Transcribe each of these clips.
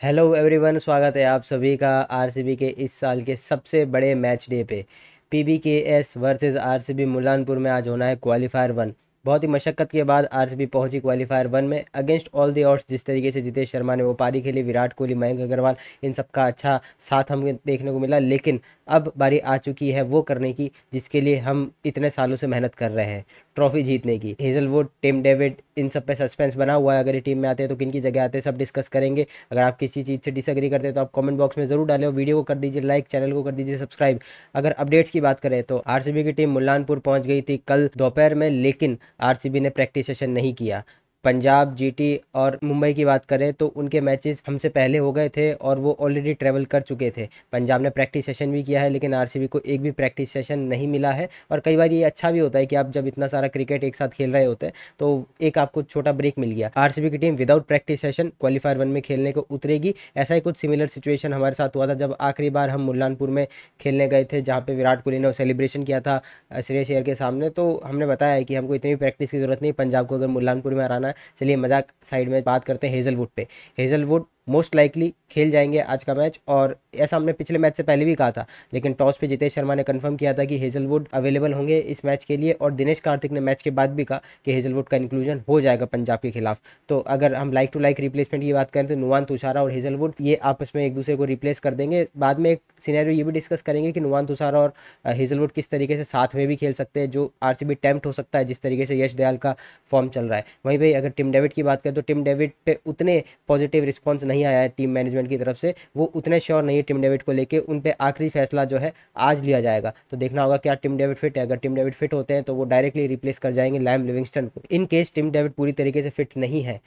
Hello everyone, स्वागत है आप सभी का आरसीबी के इस साल के सबसे बड़े मैच डे पे। पीबीकेएस वर्सेस आरसीबी मुलानपुर में आज होना है क्वालीफायर वन। बहुत ही मशक्क़त के बाद आरसीबी पहुंची क्वालीफायर वन में अगेंस्ट ऑल द ऑड्स। जिस तरीके से जितेश शर्मा ने वो पारी खेली, विराट कोहली, मयंक अग्रवाल, इन सब का अच्छा साथ हमें देखने को मिला। लेकिन अब बारी आ चुकी है वो करने की जिसके लिए हम इतने सालों से मेहनत कर रहे हैं, ट्रॉफी जीतने की। हेजलवुड, टिम डेविड, इन सब पे सस्पेंस बना हुआ है। अगर ये टीम में आते हैं तो किन की जगह आते हैं, सब डिस्कस करेंगे। अगर आप किसी चीज़ से डिसएग्री करते हैं तो आप कमेंट बॉक्स में ज़रूर डालें और वीडियो को कर दीजिए लाइक, चैनल को कर दीजिए सब्सक्राइब। अगर अपडेट्स की बात करें तो आरसीबी की टीम मुल्लानपुर पहुंच गई थी कल दोपहर में, लेकिन आरसीबी ने प्रैक्टिस सेशन नहीं किया। पंजाब, जीटी और मुंबई की बात करें तो उनके मैचेस हमसे पहले हो गए थे और वो ऑलरेडी ट्रैवल कर चुके थे। पंजाब ने प्रैक्टिस सेशन भी किया है, लेकिन आरसीबी को एक भी प्रैक्टिस सेशन नहीं मिला है। और कई बार ये अच्छा भी होता है कि आप जब इतना सारा क्रिकेट एक साथ खेल रहे होते हैं तो एक आपको छोटा ब्रेक मिल गया। आरसीबी की team without practice session qualifier one में खेलने को उतरेगी। ऐसा ही कुछ सिमिलर सिचुएशन हमारे साथ हुआ था जब आखिरी बार हम मुल्लानपुर में खेलने गए थे, जहाँ पे विराट कोहली ने सेलिब्रेशन किया था श्रेयस अय्यर के सामने। तो हमने बताया है कि हमको इतनी प्रैक्टिस की जरूरत नहीं, पंजाब को अगर मुल्लानपुर में हराना है। चलिए मजाक साइड में बात करते हैं हेजलवुड पे। हेजलवुड मोस्ट लाइकली खेल जाएंगे आज का मैच, और ऐसा हमने पिछले मैच से पहले भी कहा था। लेकिन टॉस पे जितेश शर्मा ने कंफर्म किया था कि हेजलवुड अवेलेबल होंगे इस मैच के लिए, और दिनेश कार्तिक ने मैच के बाद भी कहा कि हेजलवुड का इंक्लूजन हो जाएगा पंजाब के खिलाफ। तो अगर हम लाइक टू लाइक रिप्लेसमेंट की बात करें तो नुवान तुषारा और हेजलवुड ये आपस में एक दूसरे को रिप्लेस कर देंगे। बाद में एक सिनेरियो ये भी डिस्कस करेंगे कि नुवान तुषारा और हेजलवुड किस तरीके से साथ में भी खेल सकते हैं, जो आरसीबी टेम्प्ट हो सकता है जिस तरीके से यश दयाल का फॉर्म चल रहा है। वहीं पे अगर टिम डेविड की बात करें तो टिम डेविड पे उतने पॉजिटिव रिस्पॉन्स नहीं आया है टीम मैनेजमेंट की तरफ से। वो उतने श्योर नहीं है टिम डेविड को लेके। उन पे आखिरी फैसला जो है आज लिया जाएगा, तो देखना होगा क्या टिम डेविड फिट है। अगर टिम डेविड फिट होते हैं तो वो डायरेक्टली रिप्लेस कर जाएंगे लाइम लिविंगस्टन को। इन केस टिम डेविड पूरी तरीके से फिट नहीं है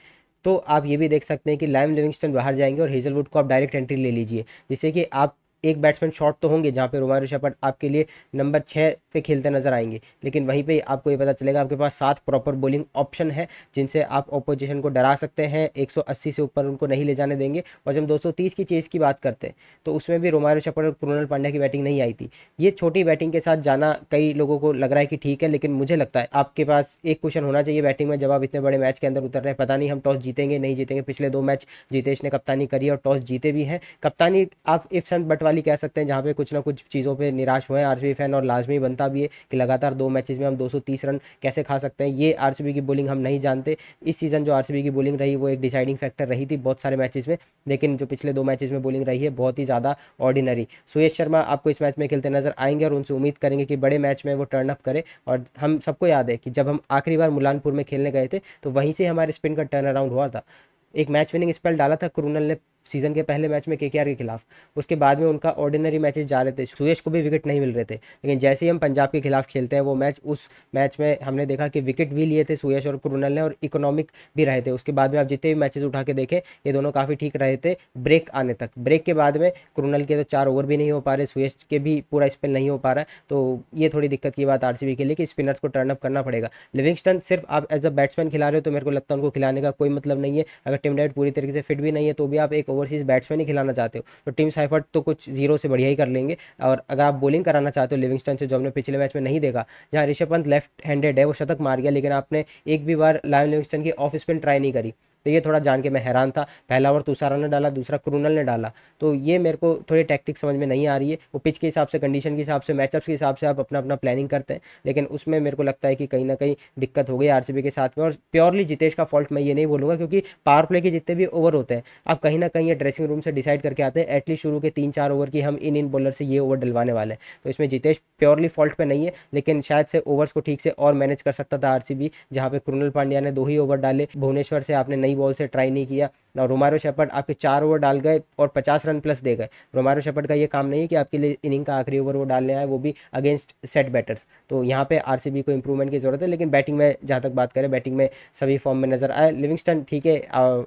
तो आप ये भी देख सकते हैं कि लाइम लिविंगस्टन बाहर जाएंगे और हेजलवुड को आप डायरेक्ट एंट्री ले लीजिए, जिससे कि आप एक बैट्समैन शॉर्ट तो होंगे, जहाँ पे रोमारो शेफर्ड आपके लिए नंबर 6 पे खेलते नजर आएंगे। लेकिन वहीं पे आपको ये पता चलेगा आपके पास 7 प्रॉपर बॉलिंग ऑप्शन है जिनसे आप ऑपोजिशन को डरा सकते हैं। 180 से ऊपर उनको नहीं ले जाने देंगे। और जब 230 की चेज की बात करते हैं तो उसमें भी रोमारो शेफर्ड और कृणाल पांड्या की बैटिंग नहीं आई थी। ये छोटी बैटिंग के साथ जाना कई लोगों को लग रहा है कि ठीक है, लेकिन मुझे लगता है आपके पास एक क्वेश्चन होना चाहिए बैटिंग में जब आप इतने बड़े मैच के अंदर उतर रहे हैं। पता नहीं हम टॉस जीतेंगे नहीं जीतेंगे। पिछले 2 मैच जितेश ने कप्तानी करी और टॉस जीते भी हैं। कप्तानी आप इफ्स एंड बट वाली कह सकते हैं, जहाँ पे कुछ ना कुछ चीज़ों पे निराश हुए हैं आरसीबी फैन, और लाजमी बनता भी है कि लगातार 2 मैचेस में हम 230 रन कैसे खा सकते हैं। ये आरसीबी की बॉलिंग हम नहीं जानते। इस सीज़न जो आरसीबी की बॉलिंग रही वो एक डिसाइडिंग फैक्टर रही थी बहुत सारे मैचेस में, लेकिन जो पिछले 2 मैचेस में बॉलिंग रही है बहुत ही ज़्यादा ऑर्डिनरी। सुयश शर्मा आपको इस मैच में खेलते नजर आएंगे और उनसे उम्मीद करेंगे कि बड़े मैच में वो टर्न अप करे। और हम सबको याद है कि जब हम आखिरी बार मुलानपुर में खेलने गए थे तो वहीं से हमारे स्पिन का टर्न अराउंड हुआ था। एक मैच विनिंग स्पेल डाला था क्रूनल ने सीजन के पहले मैच में केकेआर के खिलाफ। उसके बाद में उनका ऑर्डिनरी मैचेस जा रहे थे, सुयश को भी विकेट नहीं मिल रहे थे। लेकिन जैसे ही हम पंजाब के खिलाफ खेलते हैं वो मैच, उस मैच में हमने देखा कि विकेट भी लिए थे सुयश और क्रूनल ने, और इकोनॉमिक भी रहे थे। उसके बाद में आप जितने भी मैचेस उठा के देखें ये दोनों काफ़ी ठीक रहे थे ब्रेक आने तक। ब्रेक के बाद में क्रूनल के तो 4 ओवर भी नहीं हो पा रहे, सुयश के भी पूरा स्पेल नहीं हो पा रहा है। तो ये थोड़ी दिक्कत की बात आरसीबी के लिए कि स्पिनर्स को टर्न अप करना पड़ेगा। लिविंगस्टन सिर्फ आप एज अ बैट्समैन खिला रहे हो तो मेरे को लगता है उनको खिलाने का कोई मतलब नहीं है। अगर टिम डेविड पूरी तरीके से फिट भी नहीं है तो भी आप एक ओवरसीज बैट्समैन ही खिलाना चाहते हो तो टीम साइफर्ट तो कुछ जीरो से बढ़िया ही कर लेंगे। और अगर आप बॉलिंग कराना चाहते हो लिविंगस्टन से, जो हमने पिछले मैच में नहीं देखा, जहां ऋषभ पंत लेफ्ट हैंडेड है वो शतक मार गया, लेकिन आपने एक भी बार लायन लिविंगस्टन की ऑफ स्पिन ट्राई नहीं करी। तो ये थोड़ा जान के मैं हैरान था। पहला ओवर तुषारा ने डाला, दूसरा क्रूनल ने डाला। तो ये मेरे को थोड़ी टैक्टिक समझ में नहीं आ रही है। वो पिच के हिसाब से, कंडीशन के हिसाब से, मैचअप्स के हिसाब से आप अपना अपना प्लानिंग करते हैं, लेकिन उसमें मेरे को लगता है कि कहीं ना कहीं दिक्कत हो गई आरसीबी के साथ में। और प्योरली जितेश का फॉल्ट मैं ये नहीं बोलूँगा, क्योंकि पावर प्ले के जितने भी ओवर होते हैं आप कहीं ना कहीं ये ड्रेसिंग रूम से डिसाइड करके आते हैं एटलीस्ट शुरू के 3-4 ओवर की हम इन बॉलर से ये ओवर डलवाने वाले हैं। तो इसमें जितेश प्योरली फॉल्ट पे नहीं है, लेकिन शायद से ओवर्स को ठीक से और मैनेज कर सकता था आरसीबी, जहाँ पे कृणाल पांड्या ने 2 ही ओवर डाले। भुवनेश्वर से आपने नई बॉल से ट्राई नहीं किया। और रोमारो शेफर्ड आपके 4 ओवर डाल गए और 50 रन प्लस दे गए। रोमारो शेफर्ड का ये काम नहीं है कि आपके लिए इनिंग का आखिरी ओवर वो डालने आए, वो भी अगेंस्ट सेट बैटर्स। तो यहाँ पे आरसीबी को इंप्रूवमेंट की जरूरत है। लेकिन बैटिंग में जहाँ तक बात करें, बैटिंग में सभी फॉर्म में नजर आए। लिविंगस्टन ठीक है,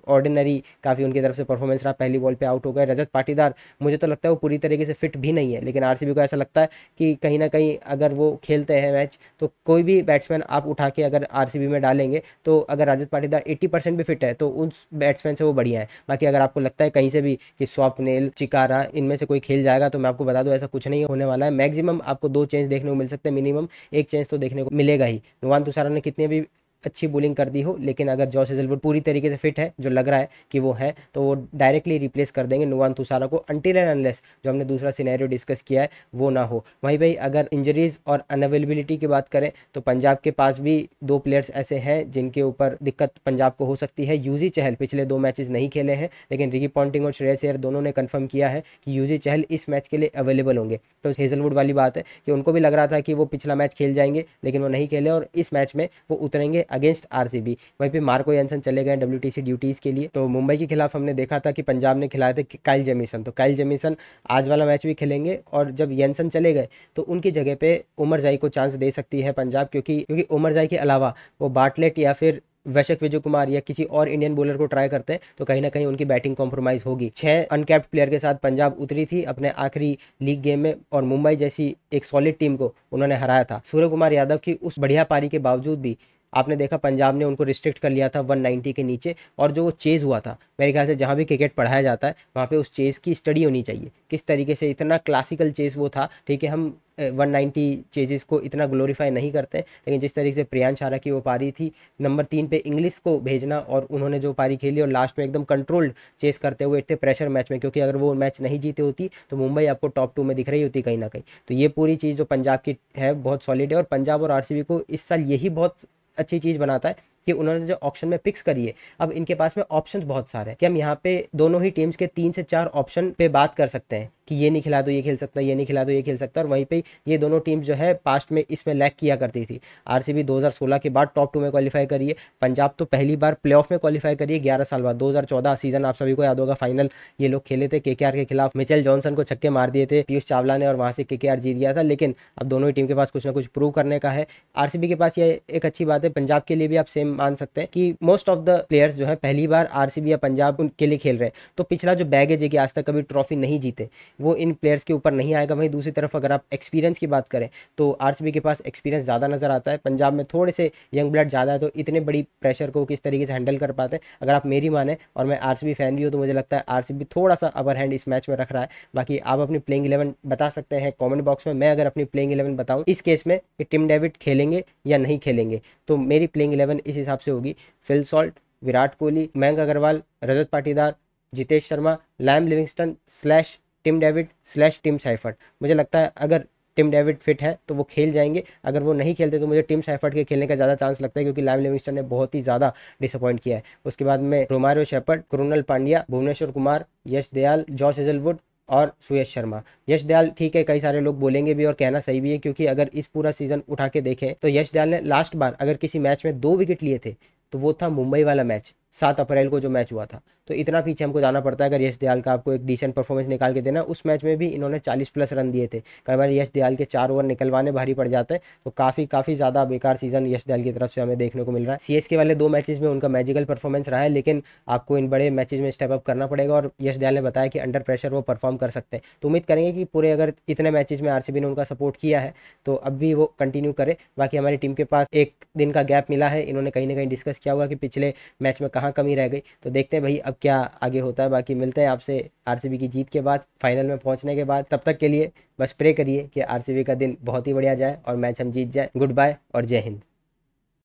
ऑर्डिनरी काफ़ी उनकी तरफ से परफॉर्मेंस रहा, पहली बॉल पे आउट हो गए। रजत पाटीदार मुझे तो लगता है वो पूरी तरीके से फिट भी नहीं है, लेकिन आरसीबी को ऐसा लगता है कि कहीं ना कहीं अगर वो खेलते हैं मैच तो कोई भी बैट्समैन आप उठा के अगर आरसीबी में डालेंगे तो अगर रजत पाटीदार 80% भी फिट है तो उस बैट्समैन से वो बढ़िया है। बाकी अगर आपको लगता है कहीं से भी कि स्वप्निल, चिकारा, इनमें से कोई खेल जाएगा तो मैं आपको बता दूं ऐसा कुछ नहीं होने वाला है। मैक्सिमम आपको 2 चेंज देखने को मिल सकते हैं, मिनिमम 1 चेंज तो देखने को मिलेगा ही। नुवान तुषारा ने कितने भी अच्छी बॉलिंग कर दी हो, लेकिन अगर जॉस हेजलवुड पूरी तरीके से फिट है, जो लग रहा है कि वो है, तो वो डायरेक्टली रिप्लेस कर देंगे नुवान तुसारा को, अनटिल एंड अनलेस जो हमने दूसरा सिनेरियो डिस्कस किया है वो ना हो। वहीं भाई अगर इंजरीज और अनअवेलेबिलिटी की बात करें तो पंजाब के पास भी 2 प्लेयर्स ऐसे हैं जिनके ऊपर दिक्कत पंजाब को हो सकती है। यूजी चहल पिछले 2 मैचेस नहीं खेले हैं, लेकिन रिकी पॉन्टिंग और श्रेयस अय्यर दोनों ने कंफर्म किया है कि यूजी चहल इस मैच के लिए अवेलेबल होंगे। तो हेजलवुड वाली बात है कि उनको भी लग रहा था कि वो पिछला मैच खेल जाएंगे, लेकिन वो नहीं खेले और इस मैच में वो उतरेंगे अगेंस्ट आरसीबी। वहीं पे मार्को यानसन चले गए WTC ड्यूटीज के लिए। तो मुंबई के खिलाफ हमने देखा था कि पंजाब ने खिलाए थे काइल जेमिसन, तो काइल जेमिसन आज वाला मैच भी खेलेंगे, और जब यानसन चले गए तो उनकी जगह पे उमर जाई को चांस दे सकती है पंजाब, क्योंकि उमर जाई के अलावा वो बाटलेट या फिर वैशक विजय कुमार या किसी और इंडियन बॉलर को ट्राई करते हैं तो कहीं ना कहीं उनकी बैटिंग कॉम्प्रोमाइज़ होगी। 6 अनकैप्ड प्लेयर के साथ पंजाब उतरी थी अपने आखिरी लीग गेम में, और मुंबई जैसी एक सॉलिड टीम को उन्होंने हराया था। सूर्य कुमार यादव की उस बढ़िया पारी के बावजूद भी आपने देखा पंजाब ने उनको रिस्ट्रिक्ट कर लिया था 190 के नीचे, और जो वो चेज़ हुआ था, मेरे ख्याल से जहाँ भी क्रिकेट पढ़ाया जाता है वहाँ पे उस चेज़ की स्टडी होनी चाहिए, किस तरीके से इतना क्लासिकल चेज़ वो था। ठीक है, हम 190 चेजेस को इतना ग्लोरीफाई नहीं करते, लेकिन जिस तरीके से प्रियांश आरा की वो पारी थी, नंबर 3 पे इंग्लिश को भेजना और उन्होंने जो पारी खेली और लास्ट में एकदम कंट्रोल्ड चेस करते हुए इतने प्रेशर मैच में, क्योंकि अगर वो मैच नहीं जीते होती तो मुंबई आपको टॉप 2 में दिख रही होती कहीं ना कहीं। तो ये पूरी चीज़ जो पंजाब की है बहुत सॉलिड है, और पंजाब और आरसीबी को इस साल यही बहुत अच्छी चीज़ बनाता है कि उन्होंने जो ऑप्शन में पिक्स करी है, अब इनके पास में ऑप्शंस बहुत सारे हैं कि हम यहाँ पे दोनों ही टीम्स के 3 से 4 ऑप्शन पे बात कर सकते हैं कि ये नहीं खिला दो ये खेल सकता है, ये नहीं खिला दो ये खेल सकता है। और वहीं पे ये दोनों टीम्स जो है पास्ट में इसमें लैक किया करती थी। आरसीबी 2016 के बाद टॉप 2 में क्वालिफाई करी है, पंजाब तो पहली बार प्लेऑफ में क्वालिफाई करी है 11 साल बाद। 2014 सीजन आप सभी को याद होगा, फाइनल ये लोग खेले थे केकेआर के खिलाफ, मिचेल जॉनसन को छक्के मार दिए थे पीयूष चावला ने, और वहाँ से केकेआर जीत गया था। लेकिन अब दोनों ही टीम के पास कुछ ना कुछ प्रूव करने का है। आरसीबी के पास ये एक अच्छी बात है, पंजाब के लिए भी आप सेम मान सकते हैं कि मोस्ट ऑफ द प्लेयर्स जो है पहली बार आरसीबी या पंजाब उनके लिए खेल रहे हैं, तो पिछला जो बैगेज है कि आज तक कभी ट्रॉफी नहीं जीते, वो इन प्लेयर्स के ऊपर नहीं आएगा। वहीं दूसरी तरफ अगर आप एक्सपीरियंस की बात करें तो आरसीबी के पास एक्सपीरियंस ज़्यादा नजर आता है, पंजाब में थोड़े से यंग ब्लड ज़्यादा है, तो इतने बड़ी प्रेशर को किस तरीके से हैंडल कर पाते हैं। अगर आप मेरी माने और मैं आरसीबी फैन भी हूँ तो मुझे लगता है आरसीबी थोड़ा सा अपर हैंड इस मैच में रख रहा है। बाकी आप अपनी प्लेइंग 11 बता सकते हैं कॉमेंट बॉक्स में। मैं अगर अपनी प्लेइंग 11 बताऊँ इस केस में कि टिम डेविड खेलेंगे या नहीं खेलेंगे, तो मेरी प्लेइंग 11 इस हिसाब से होगी: Phil Salt, Virat Kohli, Mayank Agarwal, Rajat Patidar, Jitesh Sharma, Liam Livingstone slash Tim David slash Tim Seifert. मुझे लगता है अगर टिम डेविड फिट है तो वो खेल जाएंगे, अगर वो नहीं खेलते तो मुझे टिम साइफर्ट के खेलने का ज़्यादा चांस लगता है, क्योंकि लैम लिविंगस्टन ने बहुत ही ज़्यादा डिसअपॉइंट किया है। उसके बाद में रोमारियो शेपर्ड, कृणाल पांड्या, भुवनेश्वर कुमार, यश दयाल, जॉस हेजलवुड और सुयश शर्मा। यश दयाल ठीक है, कई सारे लोग बोलेंगे भी और कहना सही भी है, क्योंकि अगर इस पूरा सीजन उठा के देखें तो यश दयाल ने लास्ट बार अगर किसी मैच में 2 विकेट लिए थे तो वो था मुंबई वाला मैच, 7 अप्रैल को जो मैच हुआ था। तो इतना पीछे हमको जाना पड़ता है अगर यश दयाल का आपको एक डिसेंट परफॉर्मेंस निकाल के देना। उस मैच में भी इन्होंने 40+ रन दिए थे, कई बार यश दयाल के 4 ओवर निकलवाने भारी पड़ जाते हैं। तो काफ़ी ज़्यादा बेकार सीजन यश दयाल की तरफ से हमें देखने को मिल रहा है। सीएसके वाले 2 मैचेस में उनका मैजिकल परफॉर्मेंस रहा है, लेकिन आपको इन बड़े मैचेस में स्टेप अप करना पड़ेगा, और यश दयाल ने बताया कि अंडर प्रेशर वो परफॉर्म कर सकते हैं। तो उम्मीद करेंगे कि पूरे अगर इतने मैचेस में आरसीबी ने उनका सपोर्ट किया है तो अब भी वो कंटिन्यू करे। बाकी हमारी टीम के पास एक दिन का गैप मिला है, इन्होंने कहीं ना कहीं डिस्कस किया होगा कि पिछले मैच में कहाँ कमी रह गई, तो देखते हैं भाई अब क्या आगे होता है। बाकी मिलते हैं आपसे आरसीबी की जीत के बाद, फाइनल में पहुंचने के बाद। तब तक के लिए बस प्रे करिए कि आरसीबी का दिन बहुत ही बढ़िया जाए और मैच हम जीत जाए। गुड बाय और जय हिंद।